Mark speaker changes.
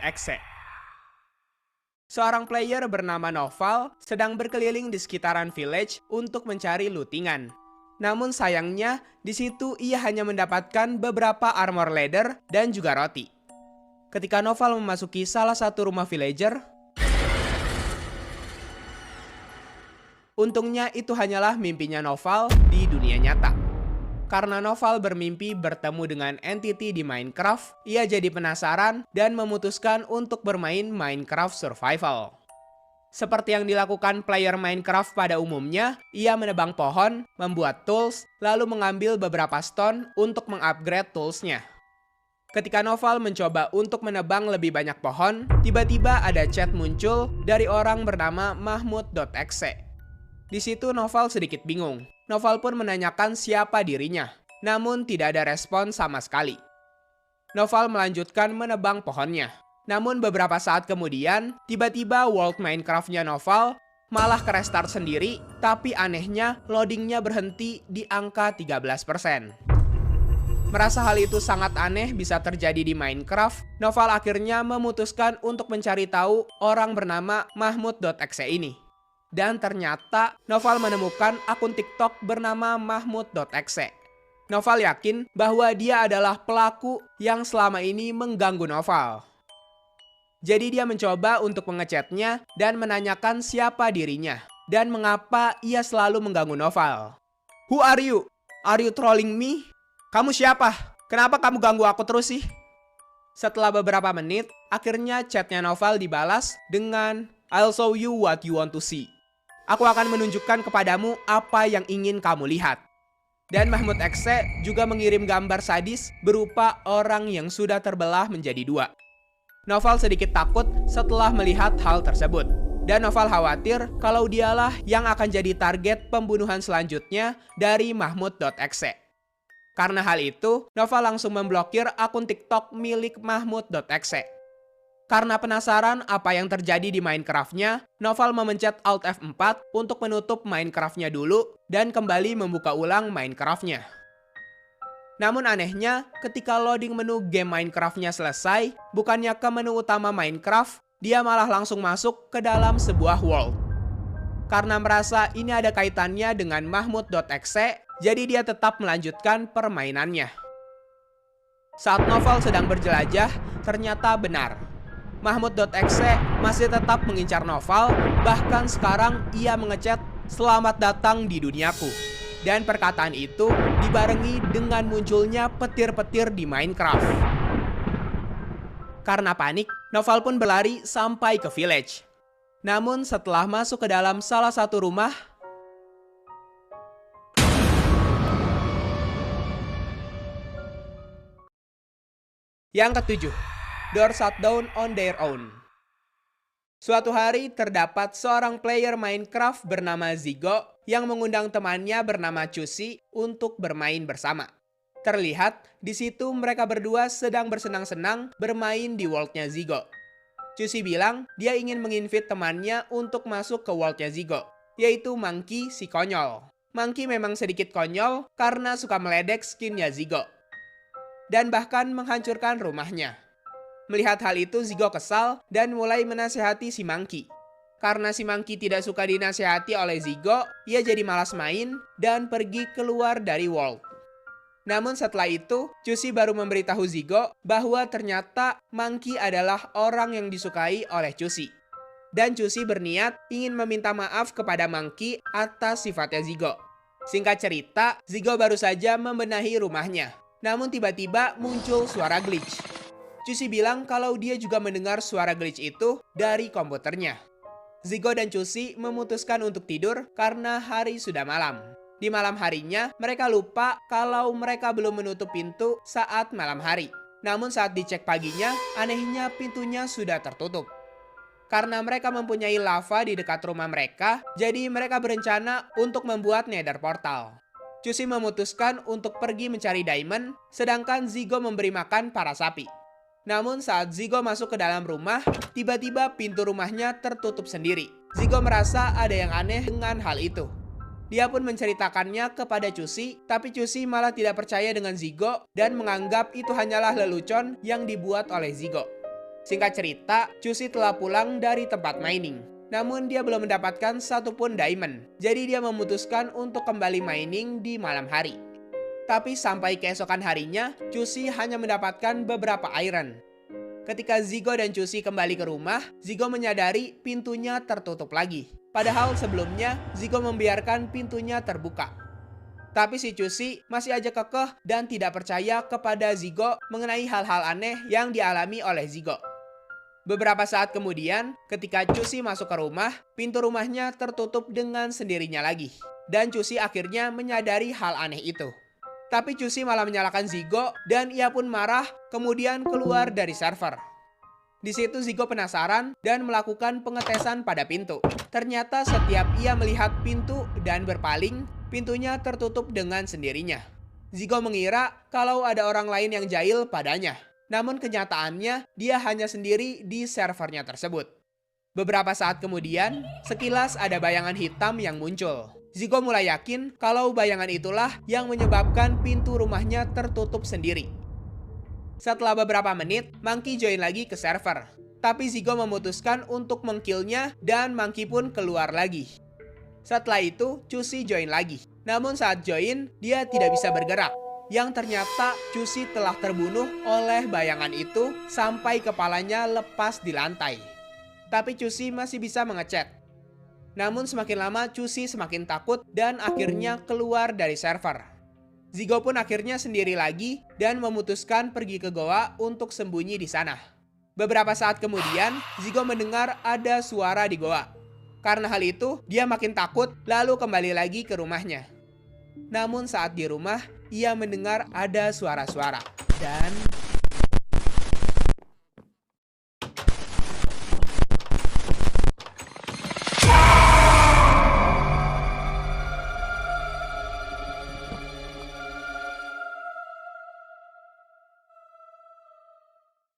Speaker 1: mahmud.exe. Seorang player bernama Noval sedang berkeliling di sekitaran village untuk mencari lootingan. Namun sayangnya, di situ ia hanya mendapatkan beberapa armor leather dan juga roti. Ketika Noval memasuki salah satu rumah villager, untungnya itu hanyalah mimpinya Noval di dunia nyata. Karena Noval bermimpi bertemu dengan entity di Minecraft, ia jadi penasaran dan memutuskan untuk bermain Minecraft Survival. Seperti yang dilakukan player Minecraft pada umumnya, ia menebang pohon, membuat tools, lalu mengambil beberapa stone untuk mengupgrade toolsnya. Ketika Noval mencoba untuk menebang lebih banyak pohon, tiba-tiba ada chat muncul dari orang bernama mahmud.exe. Di situ Noval sedikit bingung. Noval pun menanyakan siapa dirinya, namun tidak ada respon sama sekali. Noval melanjutkan menebang pohonnya. Namun beberapa saat kemudian, tiba-tiba world Minecraft-nya Noval malah ke-restart sendiri, tapi anehnya loadingnya berhenti di angka 13%. Merasa hal itu sangat aneh bisa terjadi di Minecraft, Noval akhirnya memutuskan untuk mencari tahu orang bernama mahmud.exe ini. Dan ternyata Noval menemukan akun TikTok bernama mahmud.exe. Noval yakin bahwa dia adalah pelaku yang selama ini mengganggu Noval. Jadi dia mencoba untuk mengechatnya dan menanyakan siapa dirinya dan mengapa ia selalu mengganggu Noval. Who are you? Are you trolling me? Kamu siapa? Kenapa kamu ganggu aku terus sih? Setelah beberapa menit, akhirnya chatnya Noval dibalas dengan I'll show you what you want to see. Aku akan menunjukkan kepadamu apa yang ingin kamu lihat. Dan mahmud.exe juga mengirim gambar sadis berupa orang yang sudah terbelah menjadi dua. Noval sedikit takut setelah melihat hal tersebut. Dan Noval khawatir kalau dialah yang akan jadi target pembunuhan selanjutnya dari mahmud.exe. Karena hal itu, Noval langsung memblokir akun TikTok milik mahmud.exe. Karena penasaran apa yang terjadi di Minecraft-nya, Noval memencet Alt F4 untuk menutup Minecraft-nya dulu dan kembali membuka ulang Minecraft-nya. Namun anehnya, ketika loading menu game Minecraft-nya selesai, bukannya ke menu utama Minecraft, dia malah langsung masuk ke dalam sebuah world. Karena merasa ini ada kaitannya dengan mahmud.exe, jadi dia tetap melanjutkan permainannya. Saat Noval sedang berjelajah, ternyata benar. Mahmud.exe masih tetap mengincar Noval, bahkan sekarang ia mengechat "Selamat datang di duniaku". Dan perkataan itu dibarengi dengan munculnya petir-petir di Minecraft. Karena panik, Noval pun berlari sampai ke village. Namun setelah masuk ke dalam salah satu rumah, yang ketujuh, door shutdown on their own. Suatu hari terdapat seorang player Minecraft bernama Zigo yang mengundang temannya bernama Cusi untuk bermain bersama. Terlihat di situ mereka berdua sedang bersenang-senang bermain di world-nya Zigo. Cusi bilang dia ingin menginvite temannya untuk masuk ke world-nya Zigo, yaitu Monkey si konyol. Monkey memang sedikit konyol karena suka meledek skinnya Zigo dan bahkan menghancurkan rumahnya. Melihat hal itu, Zigo kesal dan mulai menasehati si Monkey. Karena si Monkey tidak suka dinasehati oleh Zigo, ia jadi malas main dan pergi keluar dari world. Namun setelah itu, Cusi baru memberitahu Zigo bahwa ternyata Monkey adalah orang yang disukai oleh Cusi. Dan Cusi berniat ingin meminta maaf kepada Monkey atas sifatnya Zigo. Singkat cerita, Zigo baru saja membenahi rumahnya. Namun tiba-tiba muncul suara glitch. Cusi bilang kalau dia juga mendengar suara glitch itu dari komputernya. Zigo dan Cusi memutuskan untuk tidur karena hari sudah malam. Di malam harinya, mereka lupa kalau mereka belum menutup pintu saat malam hari. Namun saat dicek paginya, anehnya pintunya sudah tertutup. Karena mereka mempunyai lava di dekat rumah mereka, jadi mereka berencana untuk membuat nether portal. Cusi memutuskan untuk pergi mencari diamond, sedangkan Zigo memberi makan para sapi. Namun saat Zigo masuk ke dalam rumah, tiba-tiba pintu rumahnya tertutup sendiri. Zigo merasa ada yang aneh dengan hal itu. Dia pun menceritakannya kepada Cusi, tapi Cusi malah tidak percaya dengan Zigo dan menganggap itu hanyalah lelucon yang dibuat oleh Zigo. Singkat cerita, Cusi telah pulang dari tempat mining. Namun dia belum mendapatkan satupun diamond. Jadi dia memutuskan untuk kembali mining di malam hari. Tapi sampai keesokan harinya, Cusi hanya mendapatkan beberapa iron. Ketika Zigo dan Cusi kembali ke rumah, Zigo menyadari pintunya tertutup lagi. Padahal sebelumnya, Zigo membiarkan pintunya terbuka. Tapi si Cusi masih aja kekeh dan tidak percaya kepada Zigo mengenai hal-hal aneh yang dialami oleh Zigo. Beberapa saat kemudian, ketika Cusi masuk ke rumah, pintu rumahnya tertutup dengan sendirinya lagi. Dan Cusi akhirnya menyadari hal aneh itu. Tapi Cusi malah menyalahkan Zigo dan ia pun marah kemudian keluar dari server. Di situ Zigo penasaran dan melakukan pengetesan pada pintu. Ternyata setiap ia melihat pintu dan berpaling, pintunya tertutup dengan sendirinya. Zigo mengira kalau ada orang lain yang jahil padanya. Namun kenyataannya dia hanya sendiri di servernya tersebut. Beberapa saat kemudian, sekilas ada bayangan hitam yang muncul. Zigo mulai yakin kalau bayangan itulah yang menyebabkan pintu rumahnya tertutup sendiri. Setelah beberapa menit, Monkey join lagi ke server. Tapi Zigo memutuskan untuk mengkillnya dan Monkey pun keluar lagi. Setelah itu, Cusi join lagi. Namun saat join, dia tidak bisa bergerak. Yang ternyata Cusi telah terbunuh oleh bayangan itu sampai kepalanya lepas di lantai. Tapi Cusi masih bisa mengechat. Namun semakin lama Cusi semakin takut dan akhirnya keluar dari server. Zigo pun akhirnya sendiri lagi dan memutuskan pergi ke goa untuk sembunyi di sana. Beberapa saat kemudian, Zigo mendengar ada suara di goa. Karena hal itu, dia makin takut lalu kembali lagi ke rumahnya. Namun saat di rumah, ia mendengar ada suara-suara. Dan